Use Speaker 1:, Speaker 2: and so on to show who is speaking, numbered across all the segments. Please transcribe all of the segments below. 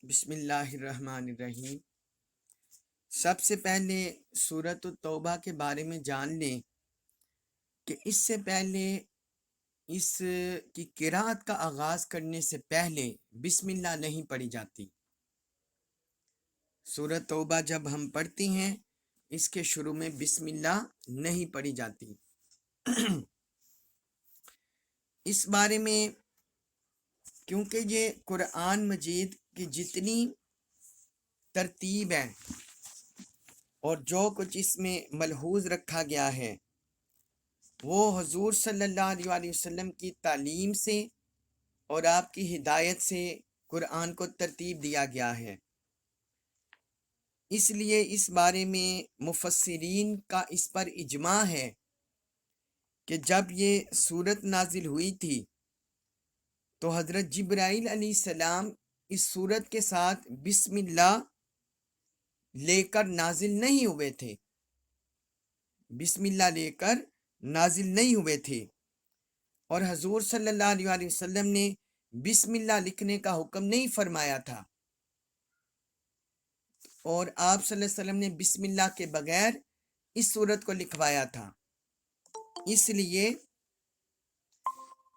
Speaker 1: بسم اللہ الرحمن الرحیم۔ سب سے پہلے سورۃ التوبہ کے بارے میں جان لیں کہ اس سے پہلے اس کی قرأت کا آغاز کرنے سے پہلے بسم اللہ نہیں پڑھی جاتی۔ سورۃ توبہ جب ہم پڑھتی ہیں اس کے شروع میں بسم اللہ نہیں پڑھی جاتی۔ اس بارے میں کیونکہ یہ قرآن مجید کی جتنی ترتیب ہے اور جو کچھ اس میں ملحوظ رکھا گیا ہے وہ حضور صلی اللہ علیہ وسلم کی تعلیم سے اور آپ کی ہدایت سے قرآن کو ترتیب دیا گیا ہے۔ اس لیے اس بارے میں مفسرین کا اس پر اجماع ہے کہ جب یہ سورت نازل ہوئی تھی تو حضرت جبرائیل علیہ السلام اس سورت کے ساتھ بسم اللہ لے کر نازل نہیں ہوئے تھے، بسم اللہ لے کر نازل نہیں ہوئے تھے، اور حضور صلی اللہ علیہ وسلم نے بسم اللہ لکھنے کا حکم نہیں فرمایا تھا، اور آپ صلی اللہ علیہ وسلم نے بسم اللہ کے بغیر اس سورت کو لکھوایا تھا۔ اس لیے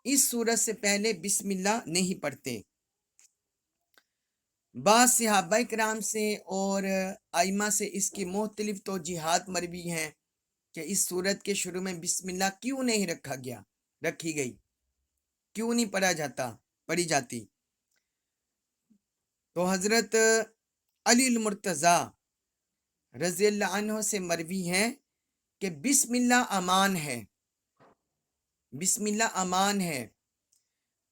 Speaker 1: اس سورت سے پہلے بسم اللہ نہیں پڑھتے۔ بعض صحابہ کرام سے اور ائمہ سے اس کی مختلف توجیحات مروی ہیں کہ اس سورت کے شروع میں بسم اللہ کیوں نہیں رکھی گئی، کیوں نہیں پڑھی جاتی۔ تو حضرت علی المرتضیٰ رضی اللہ عنہ سے مروی ہے کہ بسم اللہ امان ہے، بسم اللہ امان ہے،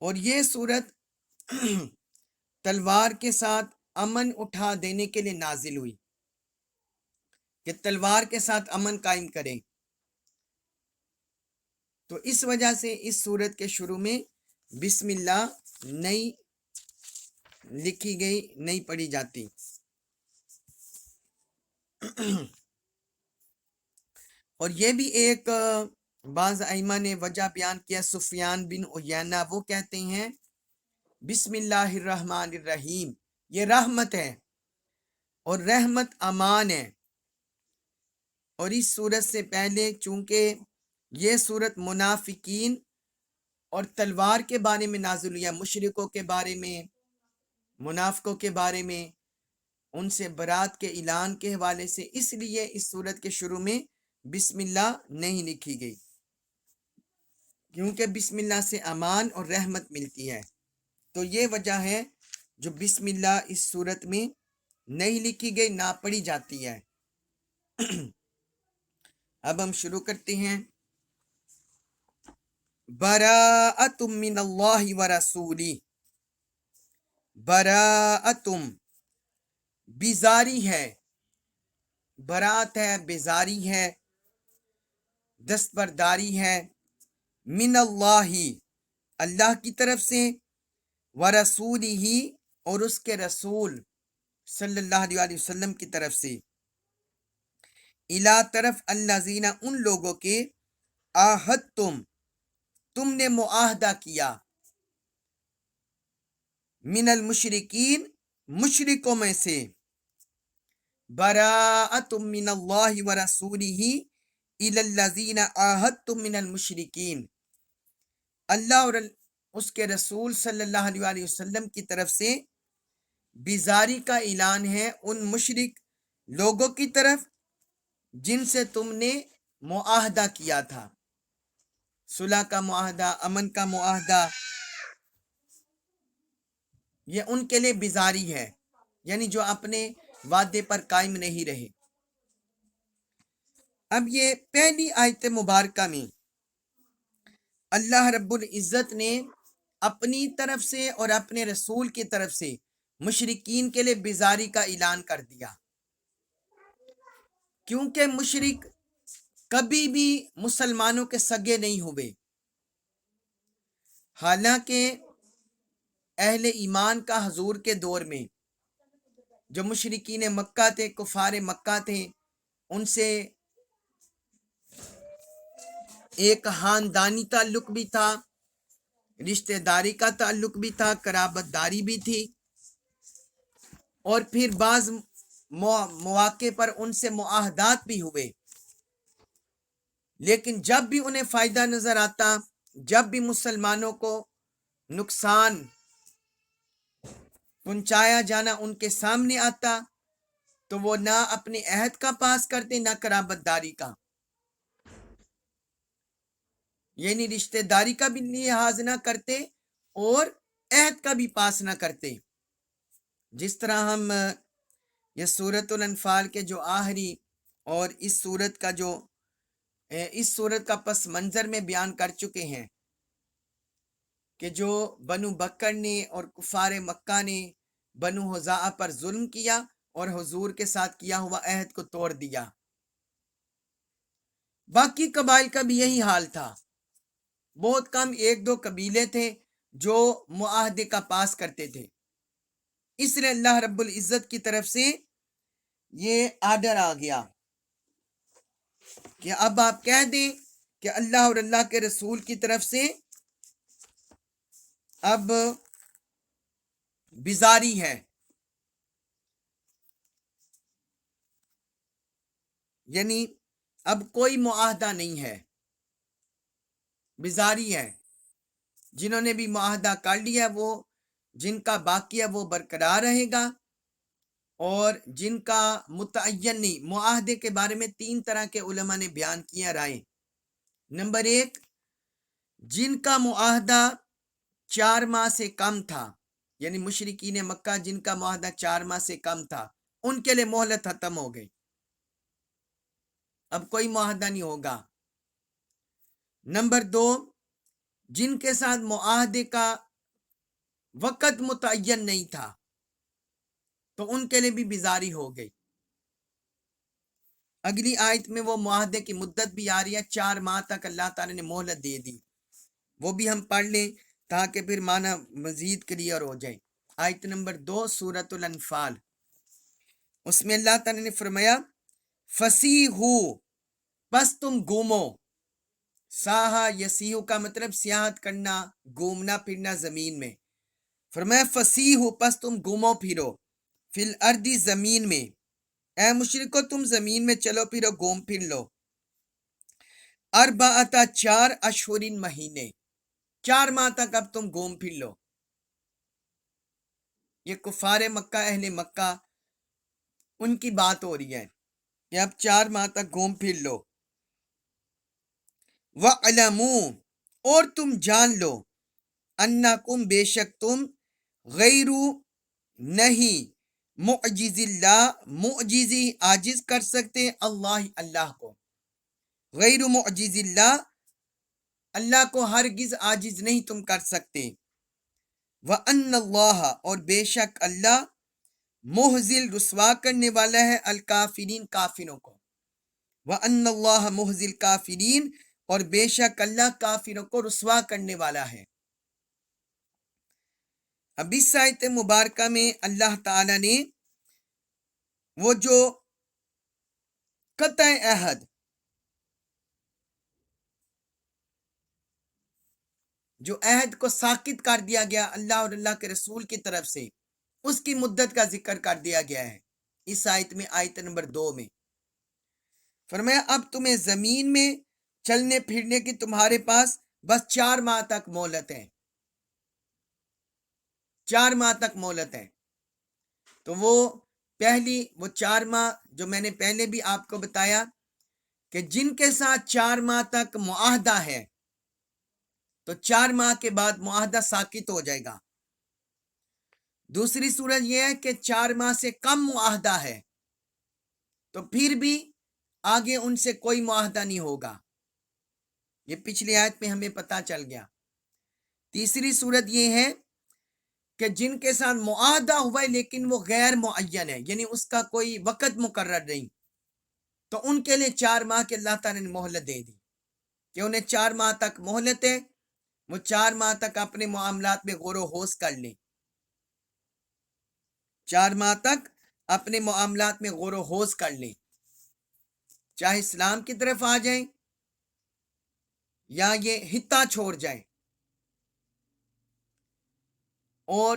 Speaker 1: اور یہ سورت تلوار کے ساتھ امن اٹھا دینے کے لیے نازل ہوئی کہ تلوار کے ساتھ امن قائم کریں۔ تو اس وجہ سے اس سورت کے شروع میں بسم اللہ نہیں لکھی گئی، نہیں پڑھی جاتی۔ اور یہ بھی ایک بعض ائمہ نے وجہ بیان کیا، سفیان بن عیینہ، وہ کہتے ہیں بسم اللہ الرحمن الرحیم، یہ رحمت ہے اور رحمت امان ہے، اور اس سورت سے پہلے چونکہ یہ سورت منافقین اور تلوار کے بارے میں نازل ہوئی ہے، مشرکوں کے بارے میں، منافقوں کے بارے میں، ان سے برات کے اعلان کے حوالے سے، اس لیے اس سورت کے شروع میں بسم اللہ نہیں لکھی گئی، کیونکہ بسم اللہ سے امان اور رحمت ملتی ہے۔ تو یہ وجہ ہے جو بسم اللہ اس سورت میں نہیں لکھی گئی، نہ پڑھی جاتی ہے۔ اب ہم شروع کرتے ہیں۔ براءۃ من اللہ ورسولہ، براءۃ بیزاری ہے، برات ہے، بیزاری ہے، دستبرداری ہے، من اللہ اللہ کی طرف سے، ورسولہ اور اس کے رسول صلی اللہ علیہ وسلم کی طرف سے، الی طرف الذین ان لوگوں کے، عاہدتم تم نے معاہدہ کیا، من المشرکین مشرکوں میں سے، براءۃ من اللہ ورسولہ الی الذین عاہدتم من المشرکین، اللہ اور اس کے رسول صلی اللہ علیہ وسلم کی طرف سے بیزاری کا اعلان ہے ان مشرک لوگوں کی طرف جن سے تم نے معاہدہ کیا تھا، صلح کا معاہدہ، امن کا معاہدہ، یہ ان کے لیے بیزاری ہے، یعنی جو اپنے وعدے پر قائم نہیں رہے۔ اب یہ پہلی آیت مبارکہ میں اللہ رب العزت نے اپنی طرف سے اور اپنے رسول کی طرف سے مشرکین کے لیے بیزاری کا اعلان کر دیا، کیونکہ مشرک کبھی بھی مسلمانوں کے سگے نہیں ہوئے، حالانکہ اہل ایمان کا حضور کے دور میں جو مشرکین مکہ تھے، کفار مکہ تھے، ان سے ایک خاندانی تعلق بھی تھا، رشتہ داری کا تعلق بھی تھا، قرابت داری بھی تھی، اور پھر بعض مواقع پر ان سے معاہدات بھی ہوئے، لیکن جب بھی انہیں فائدہ نظر آتا، جب بھی مسلمانوں کو نقصان پہنچایا جانا ان کے سامنے آتا، تو وہ نہ اپنے عہد کا پاس کرتے نہ قرابت داری کا، یعنی رشتہ داری کا بھی لحاظ نہ کرتے اور عہد کا بھی پاس نہ کرتے۔ جس طرح ہم یہ سورۃ الانفال کے جو آخری اور اس سورت کا پس منظر میں بیان کر چکے ہیں کہ جو بنو بکر نے اور کفار مکہ نے بنو خزاعہ پر ظلم کیا اور حضور کے ساتھ کیا ہوا عہد کو توڑ دیا، باقی قبائل کا بھی یہی حال تھا۔ بہت کم 1-2 قبیلے تھے جو معاہدے کا پاس کرتے تھے۔ اس لیے اللہ رب العزت کی طرف سے یہ آرڈر آ گیا کہ اب آپ کہہ دیں کہ اللہ اور اللہ کے رسول کی طرف سے اب بیزاری ہے، یعنی اب کوئی معاہدہ نہیں ہے، بیزاری ہے۔ جنہوں نے بھی معاہدہ کر لیا وہ جن کا باقی ہے وہ برقرار رہے گا، اور جن کا متعین نہیں۔ معاہدے کے بارے میں 3 طرح کے علماء نے بیان کیا رائے۔ نمبر 1، جن کا معاہدہ 4 ماہ سے کم تھا، یعنی مشرکین مکہ جن کا معاہدہ 4 ماہ سے کم تھا، ان کے لیے مہلت ختم ہو گئی، اب کوئی معاہدہ نہیں ہوگا۔ نمبر 2، جن کے ساتھ معاہدے کا وقت متعین نہیں تھا تو ان کے لیے بھی بیزاری ہو گئی۔ اگلی آیت میں وہ معاہدے کی مدت بھی آ رہی ہے، 4 ماہ تک اللہ تعالی نے مہلت دے دی، وہ بھی ہم پڑھ لیں تاکہ پھر معنی مزید کلیئر ہو جائے۔ آیت نمبر 2 سورۃ الانفال، اس میں اللہ تعالی نے فرمایا فسیحو، بس تم گھومو۔ ساہا یسیحو کا مطلب سیاحت کرنا، گھومنا پھرنا زمین میں۔ فرمایا فسیحو، پس تم گھومو پھرو، فی الارض زمین میں، اے مشرکو تم زمین میں چلو پھرو، گھوم پھر لو۔ اربعتا، 4 اشہرین مہینے، 4 ماہ تک اب تم گھوم پھر لو۔ یہ کفار مکہ، اہل مکہ، ان کی بات ہو رہی ہے کہ اب 4 ماہ تک گھوم پھر لو۔ وَعْلَمُوا، اور تم جان لو، اَنَّکُم، بے شک تم، غیر نہیں، معجز اللہ، معجزی عاجز کر سکتے اللہ، اللہ کو، غیر معجز اللہ، اللہ کو ہرگز عاجز نہیں تم کر سکتے۔ وَأَنَّ اللَّهَ، اور بے شک اللہ، محزل، رسوا کرنے والا ہے، الکافرین، کافروں کو۔ وَأَنَّ اللَّهَ محزل کافرین، اور بے شک اللہ کافروں کو رسوا کرنے والا ہے۔ اب اس آیت مبارکہ میں اللہ تعالی نے وہ جو قطع عہد، جو عہد کو ساقط کر دیا گیا اللہ اور اللہ کے رسول کی طرف سے، اس کی مدت کا ذکر کر دیا گیا ہے اس آیت میں، آیت نمبر 2 میں۔ فرمایا اب تمہیں زمین میں چلنے پھرنے کی تمہارے پاس بس 4 ماہ تک مہلت ہے، 4 ماہ تک مہلت ہے۔ تو وہ 4 ماہ جو میں نے پہلے بھی آپ کو بتایا کہ جن کے ساتھ 4 ماہ تک معاہدہ ہے تو 4 ماہ کے بعد معاہدہ ساقط ہو جائے گا۔ دوسری صورت یہ ہے کہ 4 ماہ سے کم معاہدہ ہے تو پھر بھی آگے ان سے کوئی معاہدہ نہیں ہوگا، یہ پچھلی آیت میں ہمیں پتہ چل گیا۔ تیسری صورت یہ ہے کہ جن کے ساتھ معاہدہ ہوا ہے لیکن وہ غیر معین ہے، یعنی اس کا کوئی وقت مقرر نہیں، تو ان کے لیے 4 ماہ کے اللہ تعالی نے مہلت دے دی کہ انہیں 4 ماہ تک مہلت ہے، وہ 4 ماہ تک اپنے معاملات میں غور و خوض کر لیں، 4 ماہ تک اپنے معاملات میں غور و خوض کر لیں، چاہے اسلام کی طرف آ جائیں یا یہ حتہ چھوڑ جائیں۔ اور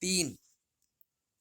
Speaker 1: 3,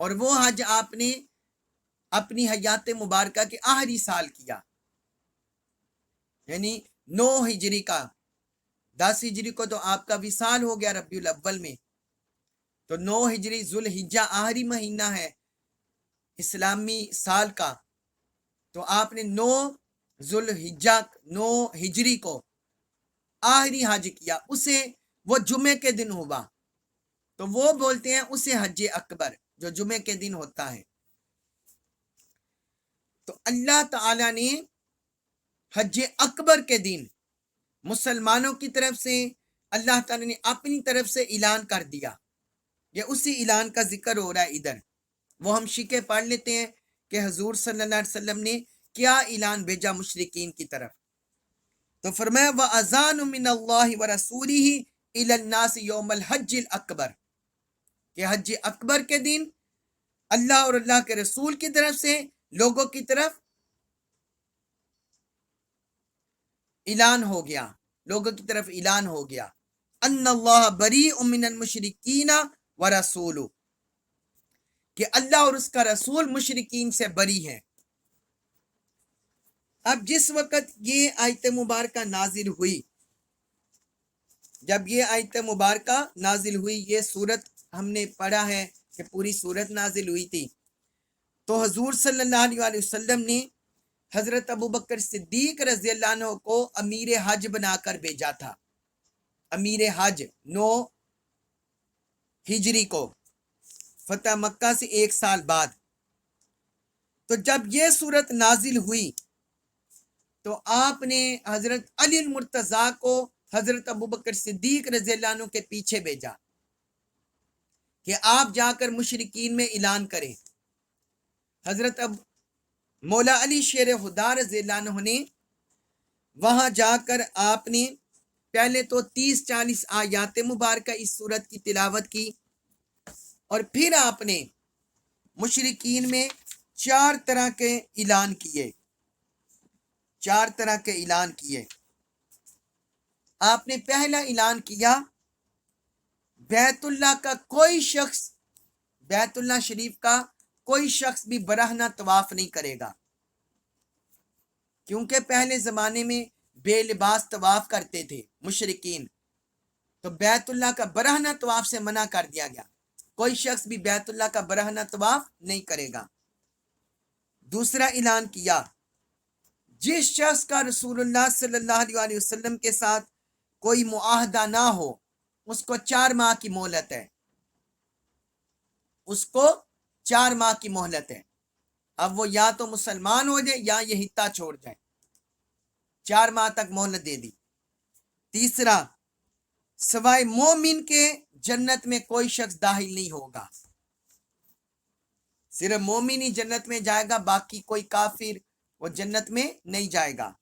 Speaker 1: اور وہ حج آپ نے اپنی حیات مبارکہ کے آخری سال کیا، یعنی 9 ہجری کا، 10 ہجری کو تو آپ کا وصال ہو گیا ربیع الاول میں، تو 9 ہجری ذوالحجہ آخری مہینہ ہے اسلامی سال کا، تو آپ نے 9 ہجری کو آخری حج کیا، اسے وہ جمعے کے دن ہوا، تو وہ بولتے ہیں اسے حج اکبر جو جمعے کے دن ہوتا ہے۔ تو اللہ تعالی نے حج اکبر کے دن مسلمانوں کی طرف سے اللہ تعالی نے اپنی طرف سے اعلان کر دیا، یہ اسی اعلان کا ذکر ہو رہا ہے ادھر، وہ ہم شیکے پڑھ لیتے ہیں کہ حضور صلی اللہ علیہ وسلم نے کیا اعلان بھیجا مشرکین کی طرف۔ تو فرمایا وَأَذَانٌ مِّنَ اللَّهِ وَرَسُولِهِ إِلَى النَّاسِ يَوْمَ الْحَجِّ الْأَكْبَرِ، کہ حج اکبر کے دن اللہ اور اللہ کے رسول کی طرف سے لوگوں کی طرف اعلان ہو گیا، لوگوں کی طرف اعلان ہو گیا ان اللہ بریء من المشرکین ورسولہ، کہ اللہ اور اس کا رسول مشرکین سے بری ہیں۔ اب جس وقت یہ آیت مبارکہ نازل ہوئی، جب یہ آیت مبارکہ نازل ہوئی، یہ سورت ہم نے پڑھا ہے کہ پوری سورت نازل ہوئی تھی، تو حضور صلی اللہ علیہ وسلم نے حضرت ابوبکر صدیق رضی اللہ عنہ کو امیر حج بنا کر بھیجا تھا، امیر حج 9 ہجری کو، فتح مکہ سے 1 سال بعد۔ تو جب یہ صورت نازل ہوئی تو آپ نے حضرت علی المرتضیٰ کو حضرت ابوبکر صدیق رضی اللہ عنہ کے پیچھے بھیجا کہ آپ جا کر مشرکین میں اعلان کریں۔ حضرت مولا علی شیر خدا رضی اللہ عنہ نے وہاں جا کر آپ نے پہلے تو 30-40 آیات مبارکہ اس صورت کی تلاوت کی، اور پھر آپ نے مشرکین میں 4 طرح کے اعلان کیے، 4 طرح کے اعلان کیے۔ آپ نے پہلا اعلان کیا بیت اللہ کا کوئی شخص، بیت اللہ شریف کا کوئی شخص بھی برہنہ طواف نہیں کرے گا، کیونکہ پہلے زمانے میں بے لباس طواف کرتے تھے مشرکین، تو بیت اللہ کا برہنہ طواف سے منع کر دیا گیا، کوئی شخص بھی بیت اللہ کا برہنہ طواف نہیں کرے گا۔ دوسرا اعلان کیا جس شخص کا رسول اللہ صلی اللہ علیہ وسلم کے ساتھ کوئی معاہدہ نہ ہو اس کو 4 ماہ کی مہلت ہے، اس کو 4 ماہ کی مہلت ہے، اب وہ یا تو مسلمان ہو جائے یا یہ حتہ چھوڑ جائے، 4 ماہ تک مہلت دے دی۔ تیسرا سوائے مومن کے جنت میں کوئی شخص داخل نہیں ہوگا، صرف مومن ہی جنت میں جائے گا، باقی کوئی کافر وہ جنت میں نہیں جائے گا۔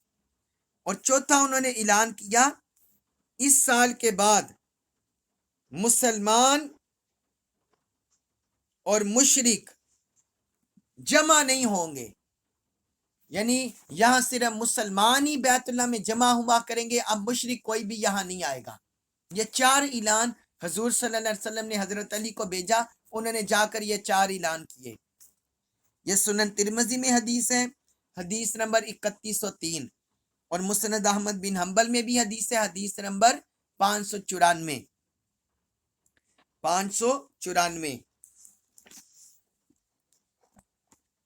Speaker 1: اور چوتھا انہوں نے اعلان کیا اس سال کے بعد مسلمان اور مشرک جمع نہیں ہوں گے، یعنی یہاں صرف مسلمان ہی بیت اللہ میں جمع ہوا کریں گے، اب مشرک کوئی بھی یہاں نہیں آئے گا۔ یہ 4 اعلان حضور صلی اللہ علیہ وسلم نے حضرت علی کو بھیجا، انہوں نے جا کر یہ 4 اعلان کیے۔ یہ سنن ترمذی میں حدیث ہے، حدیث نمبر 3103، اور مسند احمد بن حنبل میں بھی حدیث ہے، حدیث نمبر 594۔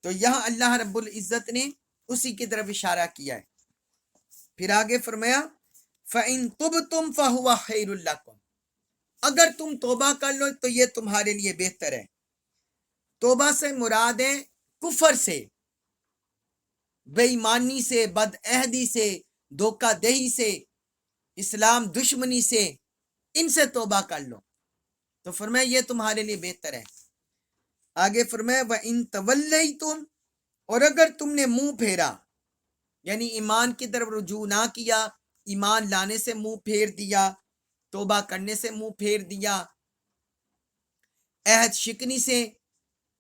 Speaker 1: تو یہاں اللہ رب العزت نے اسی کی طرف اشارہ کیا ہے۔ پھر آگے فرمایا فَإِن تُبْتُمْ فَهُوَ خَيْرٌ لَكُمْ، اگر تم توبہ کر لو تو یہ تمہارے لیے بہتر ہے۔ توبہ سے مراد ہے کفر سے، بے ایمانی سے، بد عہدی سے، دھوکہ دہی سے، اسلام دشمنی سے، ان سے توبہ کر لو، تو فرمایا یہ تمہارے لیے بہتر ہے۔ آگے فرمایا وَإِن تَوَلَّيْتُمْ، اور اگر تم نے منہ پھیرا، یعنی ایمان کی طرف رجوع نہ کیا، ایمان لانے سے منہ پھیر دیا، توبہ کرنے سے منہ پھیر دیا، عہد شکنی سے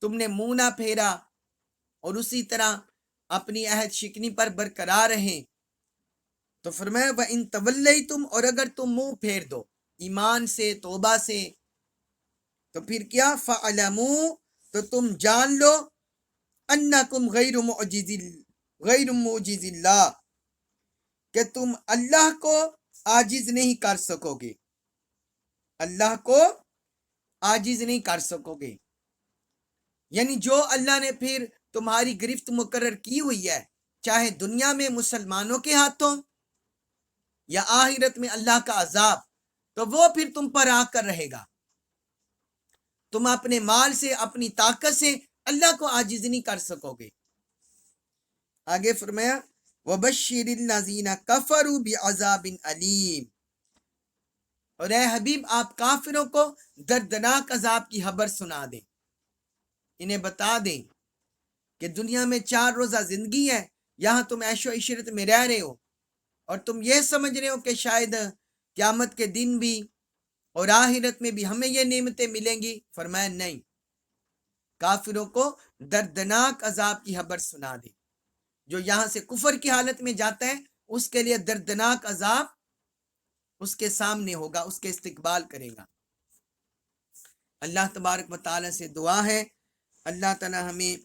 Speaker 1: تم نے منہ نہ پھیرا، اور اسی طرح اپنی عہد شکنی پر برقرار رہیں، تو فرمایا وَإِن تَوَلَّيْتُمْ، اور اگر تم منہ پھیر دو ایمان سے، توبہ سے، تو پھر کیا فَعْلَمُوا، تو تو تم جان لو انکم غیر معجز اللہ، کہ تم اللہ کو عاجز نہیں کر سکو گے، اللہ کو عاجز نہیں کر سکو گے۔ یعنی جو اللہ نے پھر تمہاری گرفت مقرر کی ہوئی ہے، چاہے دنیا میں مسلمانوں کے ہاتھوں یا آخرت میں اللہ کا عذاب، تو وہ پھر تم پر آ کر رہے گا۔ تم اپنے مال سے، اپنی طاقت سے اللہ کو عاجز نہیں کر سکو گے۔ آگے فرمایا وَبَشِّرِ الَّذِينَ كَفَرُوا بِعَذَابٍ أَلِيمٍ، اور اے حبیب آپ کافروں کو دردناک عذاب کی خبر سنا دیں، انہیں بتا دیں کہ دنیا میں 4 روزہ زندگی ہے، یہاں تم عیش و عشرت میں رہ رہے ہو، اور تم یہ سمجھ رہے ہو کہ شاید قیامت کے دن بھی اور آخرت میں بھی ہمیں یہ نعمتیں ملیں گی۔ فرمایا نہیں، کافروں کو دردناک عذاب کی خبر سنا دیں۔ جو یہاں سے کفر کی حالت میں جاتا ہے، اس کے لیے دردناک عذاب اس کے سامنے ہوگا، اس کے استقبال کرے گا۔ اللہ تبارک و تعالیٰ سے دعا ہے اللہ تعالیٰ ہمیں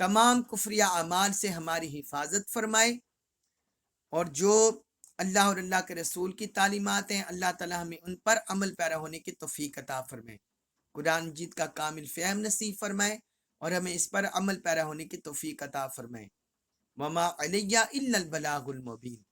Speaker 1: تمام کفریہ اعمال سے ہماری حفاظت فرمائے، اور جو اللہ اور اللہ کے رسول کی تعلیمات ہیں اللہ تعالیٰ ہمیں ان پر عمل پیرا ہونے کی توفیق عطا فرمائے، قرآن مجید کا کامل فہم نصیب فرمائے، اور ہمیں اس پر عمل پیرا ہونے کی توفیق عطا فرمائے۔ وما علیہ الا البلاغ المبین۔